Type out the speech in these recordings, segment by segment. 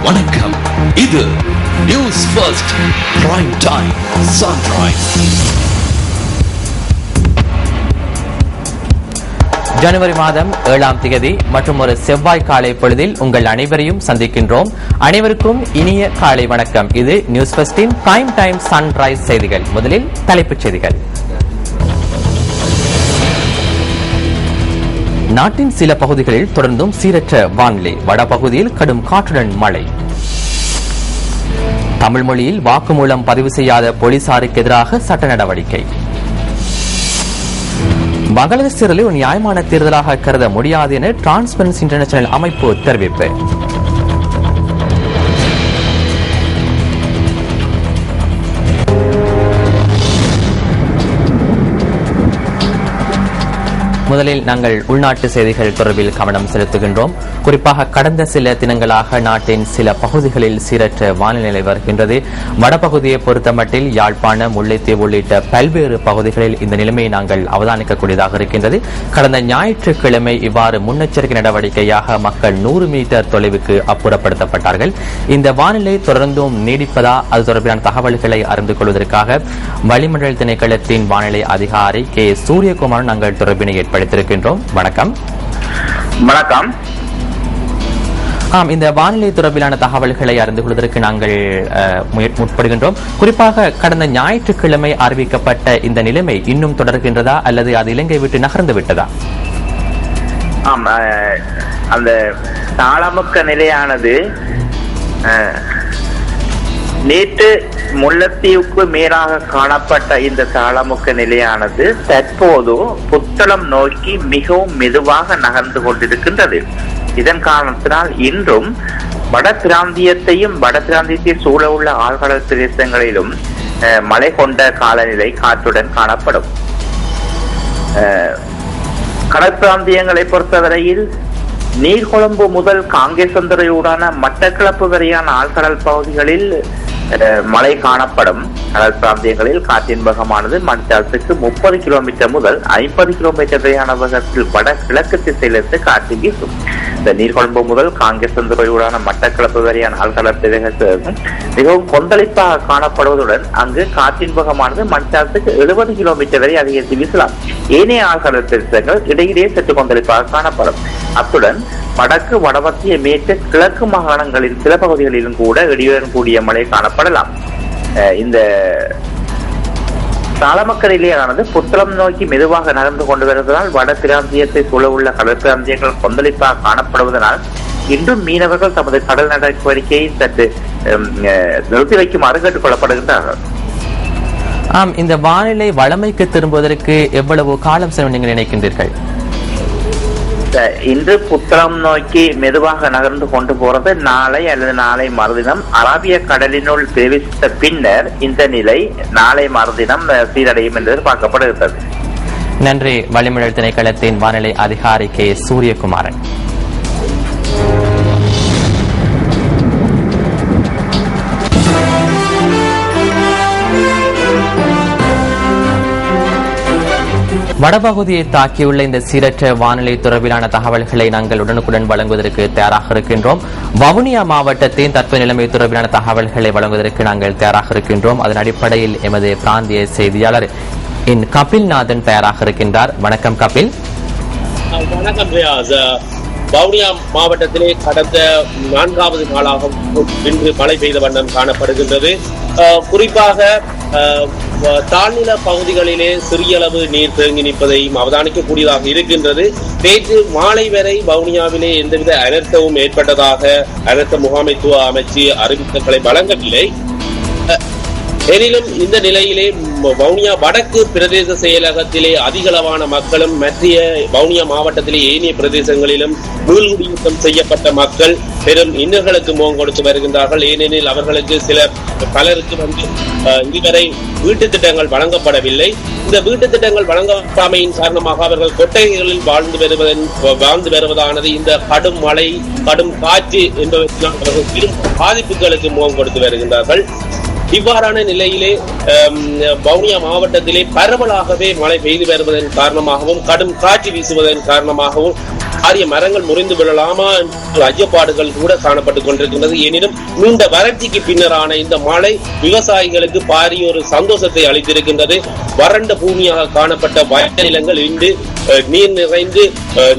வணக்கம். இது news first prime time sunrise. ஜனவரி மாதம் 7ஆம் தேதி மற்றும் ஒரு செவ்வாய் காலை பொழுதில் உங்கள் அனைவரையும் சந்திக்கின்றோம். அனைவருக்கும் இனிய காலை வணக்கம். இது நியூஸ் ஃபர்ஸ்டின் பிரைம் டைம் சன்ரைஸ் செய்திகள். முதலில் தலைப்புச் செய்திகள். நாட்டின் சில பகுதிகளில் தொடர்ந்தும் சீரற்ற வானிலை. வடபகுதியில் கடும் காற்றுடன் மழை. தமிழ் மொழியில் வாக்குமூலம் பதிவு செய்யாத போலீசாருக்கு எதிராக சட்ட நடவடிக்கை. பங்களாதேஷ் தேர்தலை ஒரு நியாயமான தேர்தலாக கருத முடியாது என டிரான்ஸ்பரன்சி இன்டர்நேஷனல் அமைப்பு தெரிவிப்பு. முதலில் நாங்கள் உள்நாட்டு செய்திகள் தொடர்பில் கவனம் செலுத்துகின்றோம். குறிப்பாக கடந்த சில தினங்களாக நாட்டின் சில பகுதிகளில் சீரற்ற வானிலை வருகின்றது. வடபகுதியை பொறுத்தமட்டில் யாழ்ப்பாணம், முல்லைத்தீவு உள்ளிட்ட பல்வேறு பகுதிகளில் இந்த நிலைமையை நாங்கள் அவதானிக்கக்கூடியதாக இருக்கின்றது. கடந்த ஞாயிற்றுக்கிழமை இவ்வாறு முன்னெச்சரிக்கை நடவடிக்கையாக மக்கள் 100 மீட்டர் தொலைவுக்கு அப்புறப்படுத்தப்பட்டார்கள். இந்த வானிலை தொடர்ந்தும் நீடிப்பதா, அது தொடர்பிலான தகவல்களை அறிந்து கொள்வதற்காக வளிமண்டல திணைக்களத்தின் வானிலை அதிகாரி கே சூரியகுமார் நாங்கள் தொடர்பினை ஏற்படுத்தியிருக்கின்றோம். வணக்கம். வணக்கம். இந்த வானிலை தொடர்பிலான தகவல்களை அறிந்து கொள்வதற்கு நாங்கள் முற்படுகின்றோம். குறிப்பாக கடந்த ஞாயிற்றுக்கிழமை அறிவிக்கப்பட்ட இந்த நிலைமை இன்னும் தொடர்கின்றதா அல்லது அது இலங்கை விட்டு நகர்ந்து விட்டதா? அந்த தாளமுக்க நிலையானது நேற்று முல்லைத்தீவுக்கு மேலாக காணப்பட்ட இந்த தாளமுக்க நிலையானது தற்போது புத்தளம் நோக்கி மிகவும் மெதுவாக நகர்ந்து கொண்டிருக்கின்றது. இதன் காரணத்தினால் இன்றும் வட பிராந்தியத்தை சூழ உள்ள ஆழ்கடல் பிரதேசங்களிலும் மழை கொண்ட காலநிலை காற்றுடன் காணப்படும். கடல் பிராந்தியங்களை பொறுத்தவரையில் நீர்கொழும்பு முதல் காங்கேசந்துறையூடான மட்டக்களப்பு வரையான ஆழ்கடல் பகுதிகளில் மழை காணப்படும். கடல் பிராந்தியங்களில் காற்றின் வேகமானது மணித்தாரத்துக்கு 30 கிலோமீட்டர் முதல் 50 கிலோமீட்டர் வரையான வேகத்தில் வட கிழக்கு திசையிலிருந்து காற்று வீசும். இந்த நீர்கொழும்பு முதல் காங்கேசந்துறையூடான மட்டக்களப்பு வரையான ஆழ்கடல் பிரதேசம் மிகவும் கொந்தளிப்பாக காணப்படுவதுடன் அங்கு காற்றின் வேகமானது மணித்தாரத்துக்கு 70 கிலோமீட்டர் வரை அதிகரித்து வீசலாம். ஏனைய ஆழ்கடல் பிரதேசங்கள் இடையிடையே சற்று கொந்தளிப்பாக காணப்படும். அத்துடன் வடக்கு, வடமத்திய, மேற்கு, கிழக்கு மாகாணங்களின் சில பகுதிகளிலும் கூட இடியுடன் கூடிய மழை காணப்படலாம். இந்த தாளமுக்க நிலையானது புத்தளம் நோக்கி மெதுவாக நகர்ந்து கொண்டு வருவதனால் வட பிராந்தியத்தை சூழ உள்ள கடல் பிராந்தியங்கள் கொந்தளிப்பாக காணப்படுவதனால் இன்றும் மீனவர்கள் தமது கடல் நடவடிக்கையை சற்று நிறுத்தி வைக்குமாறு கேட்டுக் கொள்ளப்படுகின்றார்கள். இந்த வானிலை வளமைக்கு திரும்புவதற்கு எவ்வளவு காலம் செல்லும் நீங்கள் நினைக்கின்றீர்கள்? இன்று புத்தளம் நோக்கி மெதுவாக நகர்ந்து கொண்டு போறது நாளை அல்லது நாளை மறுதினம் அரபிய கடலினுள் பிரவேசித்த பின்னர் இந்த நிலை நாளை மறுதினம் சீரடையும் என்று எதிர்பார்க்கப்படுகிறது. நன்றி. வளிமண்டல திணைக்களத்தின் வானிலை அதிகாரி கே சூரியகுமாரன். வடபகுதியை தாக்கியுள்ள இந்த சீரற்ற வானிலை தொடர்பிலான தகவல்களை நாங்கள் உடனுக்குடன் வழங்குவதற்கு தயாராக இருக்கின்றோம். வவுனியா மாவட்டத்தின் தற்போதைய நிலைமை தொடர்பிலான தகவல்களை வழங்குவதற்கு நாங்கள் தயாராக இருக்கின்றோம். அதன் அடிப்படையில் எமது பிராந்திய செய்தியாளர் கபில்நாதன் தயாராக இருக்கின்றார். வணக்கம் கபில். வணக்கம். வவுனியா மாவட்டத்திலே கடந்த 4வது நாளாக இன்று மழை பெய்த வண்ணம் காணப்படுகின்றது. குறிப்பாக தாழ்நில பகுதிகளிலே சிறிய அளவு நீர் தேங்கி நிற்பதையும் அவதானிக்கக்கூடியதாக இருக்கின்றது. நேற்று மாலை வரை வவுனியாவிலே எந்தவித அனர்த்தமும் ஏற்பட்டதாக அனர்த்த முகாமைத்துவ அமைச்சு அறிவிப்புகளை வழங்கவில்லை. எனினும் இந்த நிலையிலே வவுனியா வடக்கு பிரதேச செயலகத்திலே அதிகளவான மக்களும் மற்ற வவுனியா மாவட்டத்திலே ஏனைய பிரதேசங்களிலும் மீள்குடியேற்றம் செய்யப்பட்ட மக்கள் பெரும் இன்னல்களுக்கு முகம் கொடுத்து வருகின்றார்கள். ஏனெனில் அவர்களுக்கு பலருக்கு இதுவரை வீட்டு திட்டங்கள் வழங்கப்படவில்லை. இந்த வீட்டு திட்டங்கள் வழங்கப்படாமையின் காரணமாக அவர்கள் கொட்டகைகளில் வாழ்ந்து வருவதானது இந்த கடும் மழை, கடும் காற்று என்பவற்றினால் அவர்கள் பெரும் பாதிப்புகளுக்கு முகம் கொடுத்து வருகின்றார்கள். இவ்வாறான நிலையிலே வவுனியா மாவட்டத்திலே பரவலாகவே மழை பெய்து வருவதன் காரணமாகவும் கடும் காற்று வீசுவதன் காரணமாகவும் ஆரிய மரங்கள் முறிந்து விழலாமா என்ற ஐயப்பாடுகள் கூட காணப்பட்டுக் கொண்டிருக்கின்றது. எனினும் நீண்ட வறட்சிக்கு பின்னரான இந்த மழை விவசாயிகளுக்கு பாரிய ஒரு சந்தோஷத்தை அளித்திருக்கின்றது. வறண்ட பூமியாக காணப்பட்ட வயநிலங்கள் இன்று நீர் நிறைந்து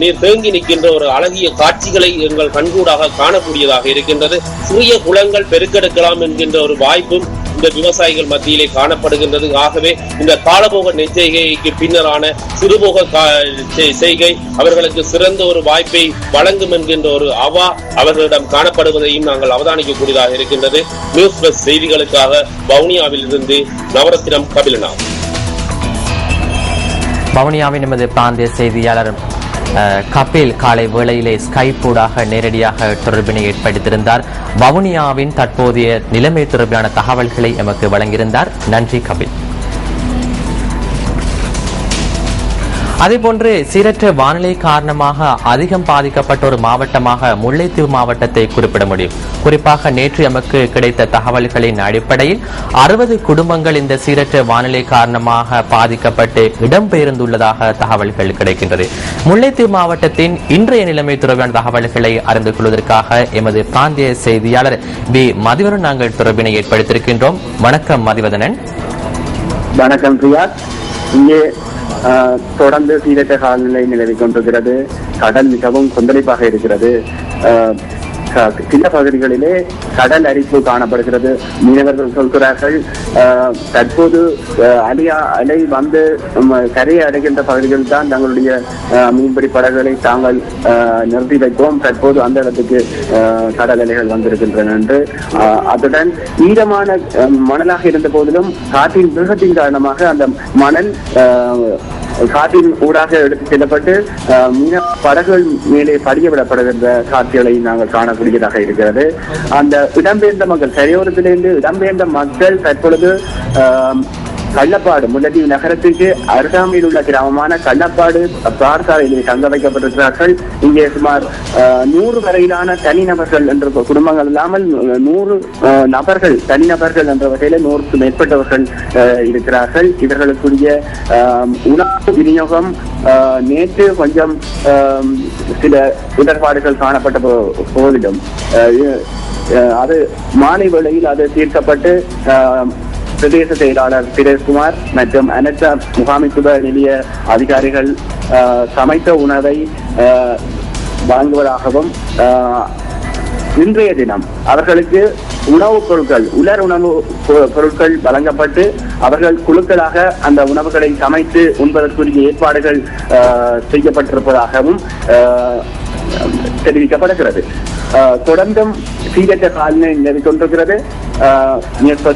நீர் தேங்கி நிற்கின்ற ஒரு அழகிய காட்சிகளை எங்கள் கண்கூடாக காணக்கூடியதாக இருக்கின்றது. சிறிய குளங்கள் பெருக்கெடுக்கலாம் என்கின்ற ஒரு வாய்ப்பும் இந்த விவசாயிகள் மத்தியிலே காணப்படுகின்றது. ஆகவே இந்த காலபோக நெச்செய்கைக்கு பின்னரான சிறுபோக செய்கை அவர்களுக்கு சிறந்த ஒரு வாய்ப்பை வழங்கும் என்கின்ற ஒரு அவா அவர்களிடம் காணப்படுவதையும் நாங்கள் அவதானிக்கக்கூடியதாக இருக்கின்றது. நியூஸ் பிளஸ் செய்திகளுக்காக வவுனியாவில் இருந்து நவரத்தினம் கபிலநாத். வவுனியாவின் நமது பிராந்திய செய்தியாளர் கபில் காலை வேளையிலே ஸ்கைப் ஊடாக நேரடியாக தொடர்பினை ஏற்படுத்தியிருந்தார். வவுனியாவின் தற்போதைய நிலைமை தொடர்பான தகவல்களை எமக்கு வழங்கியிருந்தார். நன்றி கபில். அதேபோன்று சீரற்ற வானிலை காரணமாக அதிகம் பாதிக்கப்பட்ட ஒரு மாவட்டமாக முல்லைத்தீவு மாவட்டத்தை குறிப்பிட முடியும். குறிப்பாக நேற்று எமக்கு கிடைத்த தகவல்களின் அடிப்படையில் 60 குடும்பங்கள் இந்த சீரற்ற வானிலை காரணமாக பாதிக்கப்பட்டு இடம்பெயர்ந்துள்ளதாக தகவல்கள் கிடைக்கின்றது. முல்லைத்தீவு மாவட்டத்தின் இன்றைய நிலைமை தொடர்பான தகவல்களை அறிந்து கொள்வதற்காக எமது பிராந்திய செய்தியாளர் பி மதிவதனன் நாங்கள் தொடர்பினை ஏற்படுத்தியிருக்கின்றோம். வணக்கம் மதிவதனன். வணக்கம் பிரியாத். இங்கே தொடர்ந்து சீரற்ற காலநிலை நிலவிக் கொண்டிருக்கிறது. கடல் மிகவும் கொந்தளிப்பாக இருக்கிறது. சில பகுதிகளிலே கடல் அரிப்பு காணப்படுகிறது. மீனவர்கள் சொல்கிறார்கள் தற்போது அலை வந்து கரையை அடைகின்ற பகுதிகளில் தான் தங்களுடைய மீன்பிடி படகுகளை தாங்கள் நிறுத்தி வைத்தோம். தற்போது அந்த இடத்துக்கு கடல் அலைகள் வந்திருக்கின்றன என்று. அதுடன் ஈரமான மணலாக இருந்த போதிலும் காற்றின் வேகத்தின் காரணமாக அந்த மணல் காற்றின் ஊடாக எடுத்துச் செல்லப்பட்டு மீன படகுகள் மேலே படியவிடப்படுகின்ற காட்சிகளை நாங்கள் காணக்கூடியதாக இருக்கிறது. அந்த இடம்பெயர்ந்த மக்கள் கரையோரத்திலிருந்து இடம்பெயர்ந்த மக்கள் தற்பொழுது கள்ளப்பாடு முல்லைத்தீவு நகரத்துக்கு அருகாமையில் உள்ள கிராமமான கள்ளப்பாடு பிரார்த்தாலையில் தங்க வைக்கப்பட்டிருக்கிறார்கள். இங்கே சுமார் 100 வரையிலான தனிநபர்கள் என்ற குடும்பங்கள் இல்லாமல் 100 நபர்கள் தனிநபர்கள் என்ற வகையில 100க்கும் மேற்பட்டவர்கள் இருக்கிறார்கள். இவர்களுக்குரிய உணவு விநியோகம் நேற்று கொஞ்சம் சில இடர்பாடுகள் காணப்பட்ட போதிலும் அது மாலை வேளையில் அது தீர்க்கப்பட்டு பிரதேச செயலாளர் திரேஷ்குமார் மற்றும் அனைத்து முகாமைத்துவ நிலைய அதிகாரிகள் சமைத்த உணவை வழங்குவதாகவும் இன்றைய தினம் அவர்களுக்கு உணவுப் பொருட்கள் உலர் உணவு பொருட்கள் வழங்கப்பட்டு அவர்கள் குழுக்களாக அந்த உணவுகளை சமைத்து உண்பதற்குரிய ஏற்பாடுகள் செய்யப்பட்டிருப்பதாகவும் தெரிவிக்கப்படுகிறது. தொடர்ந்தும் சீரற்ற காலநிலை நிலவிக் கொண்டிருக்கிறது.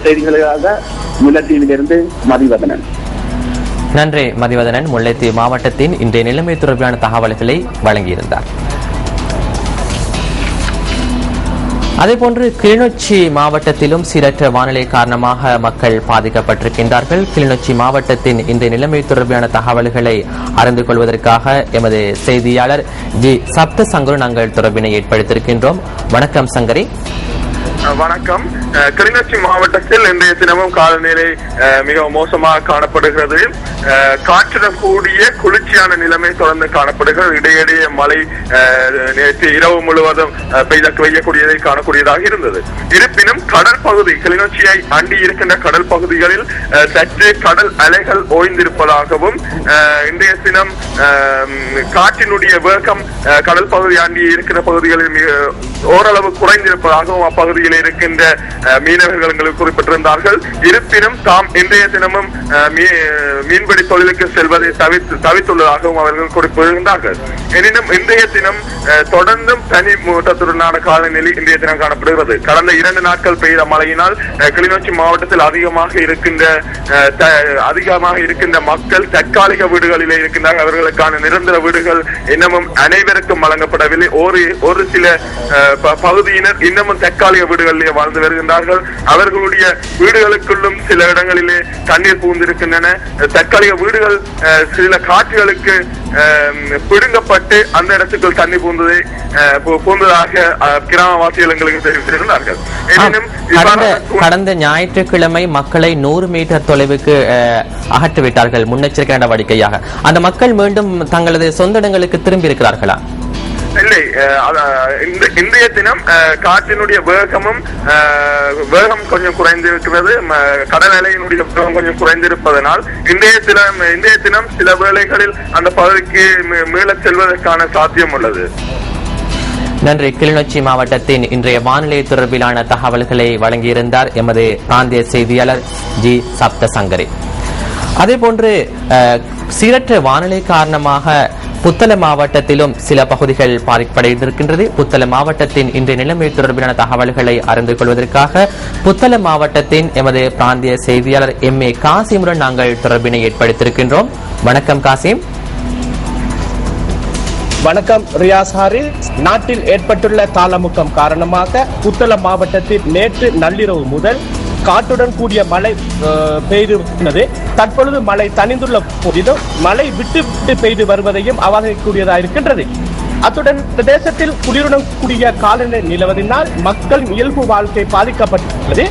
செய்திகளுக்காக முல்லைத்தீவிலிருந்து மதிவதனன். நன்றி மதிவதனன். முல்லைத்தீவு மாவட்டத்தின் இன்றைய நிலைமை தொடர்பான தகவல்களை வழங்கியிருந்தார். அதேபோன்று கிளிநொச்சி மாவட்டத்திலும் சீரற்ற வானிலை காரணமாக மக்கள் பாதிக்கப்பட்டிருக்கின்றார்கள். கிளிநொச்சி மாவட்டத்தின் இந்த நிலைமை தொடர்பான தகவல்களை அறிந்து கொள்வதற்காக எமது செய்தியாளர் ஜி சப்த சங்கரு நாங்கள் தொடர்பினை ஏற்படுத்தியிருக்கின்றோம். வணக்கம் சங்கரி. வணக்கம். கிளிநொச்சி மாவட்டத்தில் இன்றைய தினமும் காலநிலை மிகவும் மோசமாக காணப்படுகிறது. காற்றுடன் கூடிய குளிர்ச்சியான நிலைமை தொடர்ந்து காணப்படுகிறது. இடையிடையே மழை நேற்று இரவு முழுவதும் பெய்யக்கூடியதை காணக்கூடியதாக இருந்தது. இருப்பினும் கடல் பகுதி கிளிநொச்சியை அண்டி இருக்கின்ற கடல் பகுதிகளில் சற்று கடல் அலைகள் ஓய்ந்திருப்பதாகவும் இன்றைய தினம் காற்றினுடைய வேகம் கடல் பகுதி அண்டி இருக்கிற பகுதிகளில் ஓரளவு குறைந்திருப்பதாகவும் அப்பகுதியில் இருக்கின்ற மீனவர்கள் குறிப்பிட்டிருந்தார்கள். இருப்பினும் தாம் இன்றைய தினமும் மீன்பிடி தொழிலுக்கு செல்வதை தவிர்த்துள்ளதாகவும் அவர்கள் குறிப்பிடுகின்றார்கள். எனினும் இன்றைய தினம் தொடர்ந்தும் தனி மூட்டத்துடனான காலநிலை இன்றைய தினம் காணப்படுகிறது. கடந்த 2 நாட்கள் பெய்த மழையினால் கிளிநொச்சி மாவட்டத்தில் அதிகமாக இருக்கின்ற மக்கள் தற்காலிக வீடுகளிலே இருக்கின்றார்கள். அவர்களுக்கான நிரந்தர வீடுகள் இன்னமும் அனைவருக்கும் வழங்கப்படவில்லை. ஒரு சில பகுதியினர் இன்னமும் தற்காலிக வீடுகளிலே வாழ்ந்து வருகின்றார்கள். அவர்களுடைய வீடுகளுக்குள்ளும் சில இடங்களிலே தண்ணீர் புகுந்திருக்கின்றன. தற்காலிக வீடுகள் சில காற்றுகளுக்கு பிடுங்கப்பட்டு அந்த இடத்துக்குள் தண்ணி பூந்ததாக கிராமவாசிகள் எங்களுக்கு தெரிவித்திருக்கிறார்கள். கடந்த ஞாயிற்றுக்கிழமை மக்களை 100 மீட்டர் தொலைவுக்கு அகற்றிவிட்டார்கள் முன்னெச்சரிக்கை நடவடிக்கையாக. அந்த மக்கள் மீண்டும் தங்களது சொந்த இடங்களுக்கு திரும்பி இருக்கிறார்களா? இல்லை, இன்றைய தினம் காற்றினுடைய வேகம் கொஞ்சம் குறைந்திருக்கிறது. கடல் அலையினுடைய வேகம் கொஞ்சம் குறைந்திருப்பதனால் இன்றைய தினம் சில வேளைகளில் அந்த பகுதிக்கு மீளச் செல்வதற்கான சாத்தியம் உள்ளது. நன்றி. கிளிநொச்சி மாவட்டத்தின் இன்றைய வானிலை தொடர்பிலான தகவல்களை வழங்கியிருந்தார் எமது பிராந்திய செய்தியாளர் ஜி சப்தசங்கரி. அதேபோன்று சீரற்ற வானிலை காரணமாக புத்தளம் மாவட்டத்திலும் சில பகுதிகள் பாதிப்படைந்திருக்கின்றது. புத்தளம் மாவட்டத்தின் இன்றைய நிலைமை தொடர்பிலான தகவல்களை அறிந்து கொள்வதற்காக புத்தளம் மாவட்டத்தின் எமது பிராந்திய செய்தியாளர் MA காசிமுடன் நாங்கள் தொடர்பினை ஏற்படுத்தியிருக்கின்றோம். வணக்கம் காசிம். வணக்கம் ரியாஸ் ஹாரிஸ். நாட்டில் ஏற்பட்டுள்ள தாளமுக்கம் காரணமாக புத்தளம் மாவட்டத்தில் நேற்று நள்ளிரவு முதல் காற்றுடன் கூடிய மழை பெய்து தற்பொழுது மழை தணிந்துள்ள போதிலும் மழை விட்டு விட்டு பெய்து வருவதையும் அவதானிக்கக்கூடியதாக இருக்கின்றது. அத்துடன் பிரதேசத்தில் குளிருடன் கூடிய காலநிலை நிலவதினால் மக்கள் இயல்பு வாழ்க்கை பாதிக்கப்பட்டுள்ளது.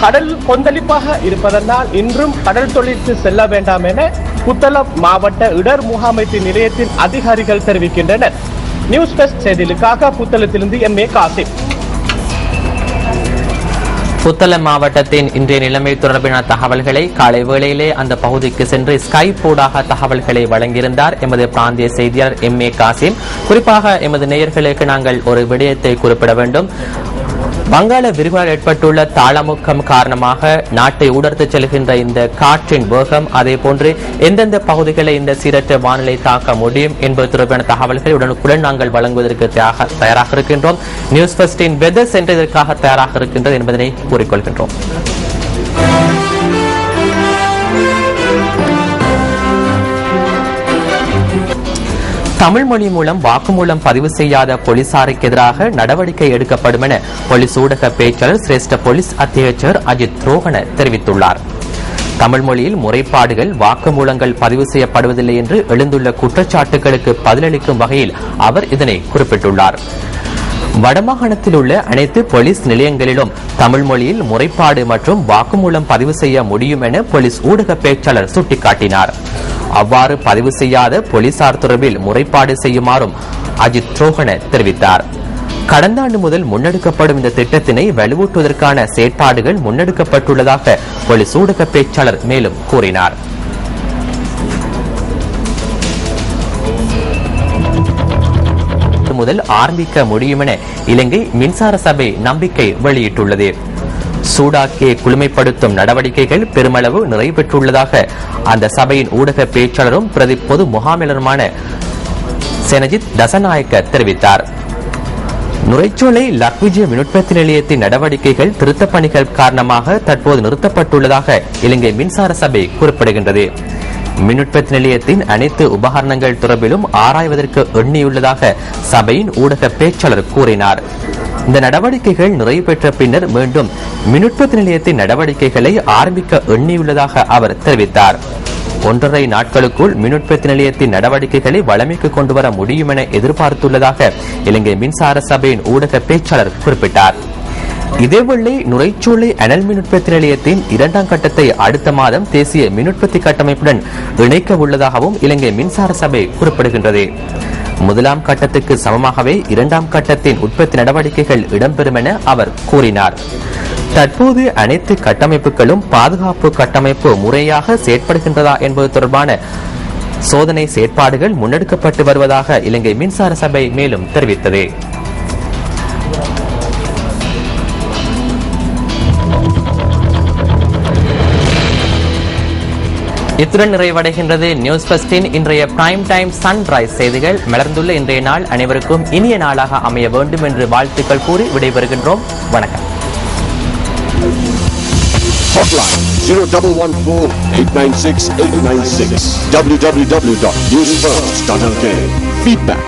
கடல் கொந்தளிப்பாக இருப்பதனால் இன்றும் கடல் தொழிலுக்கு செல்ல வேண்டாம் என புத்தளம் மாவட்ட இடர் முகாமைத்து நிலையத்தின் அதிகாரிகள் தெரிவிக்கின்றனர். நியூஸ் பெஸ்ட் செய்திகளுக்காக புத்தளத்திலிருந்து MA காசிம். புத்தளம் மாவட்டத்தின் இன்றைய நிலைமை தொடர்பிலான தகவல்களை காலை வேளையிலே அந்த பகுதிக்கு சென்று ஸ்கைப் ஊடாக தகவல்களை வழங்கியிருந்தார் எமது பிராந்திய செய்தியாளர் MA காசிம். குறிப்பாக எமது நேயர்களுக்கு நாங்கள் ஒரு விடயத்தை குறிப்பிட வேண்டும். வங்காள விரிகுடாவில் ஏற்பட்டுள்ள தாளமுக்கம் காரணமாக நாட்டை ஊடர்த்து செல்கின்ற இந்த காற்றின் வேகம், அதே போன்று எந்தெந்த பகுதிகளை இந்த சீரற்ற வானிலை தாக்க முடியும் என்பது தொடர்பான தகவல்களை உடனுக்குடன் நாங்கள் வழங்குவதற்கு தயாராக இருக்கின்றோம். நியூஸ் ஃபர்ஸ்டின் வெதர் சென்டர் இதற்காக தயாராக இருக்கின்றது என்பதனை கூறிக்கொள்கின்றோம். தமிழ் மொழி மூலம் வாக்குமூலம் பதிவு செய்யாத போலீசாருக்கு எதிராக நடவடிக்கை எடுக்கப்படும் என போலீஸ் ஊடக பேச்சாளர் சிரேஷ்ட போலீஸ் அத்தியட்சர் அஜித் ரோஹன தெரிவித்துள்ளார். தமிழ் மொழியில் முறைப்பாடுகள் வாக்குமூலங்கள் பதிவு செய்யப்படுவதில்லை என்று எழுந்துள்ள குற்றச்சாட்டுகளுக்கு பதிலளிக்கும் வகையில் அவர் இதனை குறிப்பிட்டுள்ளார். வடமாகாணத்தில் உள்ள அனைத்து போலீஸ் நிலையங்களிலும் தமிழ் மொழியில் முறைப்பாடு மற்றும் வாக்குமூலம் பதிவு செய்ய முடியும் என போலீஸ் ஊடக பேச்சாளர் சுட்டிக்காட்டினார். அவ்வாறு பதிவு செய்யாத போலீசார் தொடர்பில் முறைப்பாடு செய்யுமாறும் அஜித் ரோஹன தெரிவித்தார். கடந்த ஆண்டு முதல் முன்னெடுக்கப்படும் இந்த திட்டத்தினை வலுவூட்டுவதற்கான செயற்பாடுகள் முன்னெடுக்கப்பட்டுள்ளதாக போலீஸ் ஊடக பேச்சாளர் மேலும் கூறினார். முதல் ஆரம்பிக்க முடியும் என இலங்கை மின்சார சபை நம்பிக்கை வெளியிட்டுள்ளது. சூடாக்கியை குளுமைப்படுத்தும் நடவடிக்கைகள் பெருமளவு நிறைவேற்றுள்ளதாக அந்த சபையின் ஊடக பேச்சாளரும் பிரதி பொது முகாமையாளருமான செனஜித் தசநாயக்க தெரிவித்தார். நுரைச்சோலை லக்விஜய மின்னுற்பத்தி நிலையத்தின் நடவடிக்கைகள் திருத்தப் பணிகள் காரணமாக தற்போது நிறுத்தப்பட்டுள்ளதாக இலங்கை மின்சார சபை குறிப்பிடுகின்றது. மின்னுற்பத்தி நிலையத்தின் அனைத்து உபகரணங்கள் தொடர்பிலும் ஆராய்வதற்கு எண்ணியுள்ளதாக சபையின் ஊடக பேச்சாளர் கூறினார். இந்த நடவடிக்கைகள் நிறைவு பெற்ற பின்னர் மீண்டும் மின்னுற்பத்தி நிலையத்தின் நடவடிக்கைகளை ஆரம்பிக்க எண்ணியுள்ளதாக அவர் தெரிவித்தார். 1.5 நாட்களுக்குள் மின்னுற்பத்தி நிலையத்தின் நடவடிக்கைகளை வழமைக்கு கொண்டுவர முடியும் என எதிர்பார்த்துள்ளதாக இலங்கை மின்சார சபையின் ஊடக பேச்சாளர் குறிப்பிட்டார். இதேவேளை நுரைச்சோலை அனல் மின் உற்பத்தி நிலையத்தின் 2ஆம் கட்டத்தை அடுத்த மாதம் தேசிய மின் உற்பத்தி கட்டமைப்புடன் இணைக்க உள்ளதாகவும் இலங்கை மின்சார சபை குறிப்பிடுகின்றது. 1ஆம் கட்டத்துக்கு சமமாகவே 2ஆம் கட்டத்தின் உற்பத்தி நடவடிக்கைகள் இடம்பெறும் என அவர் கூறினார். தற்போது அனைத்து கட்டமைப்புகளும் பாதுகாப்பு கட்டமைப்பு முறையாக செயற்படுகின்றதா என்பது தொடர்பான சோதனை செயற்பாடுகள் முன்னெடுக்கப்பட்டு வருவதாக இலங்கை மின்சார சபை மேலும் தெரிவித்தது. இத்துடன் நிறைவடைகின்றது நியூஸ் ஃபர்ஸ்டின் இன்றைய பிரைம் டைம் சன்ரைஸ் செய்திகள். மலர்ந்துள்ள இன்றைய நாள் அனைவருக்கும் இனிய நாளாக அமைய வேண்டும் என்று வாழ்த்துக்கள் கூறி விடைபெறுகின்றோம். வணக்கம். Hotline 0114-896-896 www.newsfirst.lk. Feedback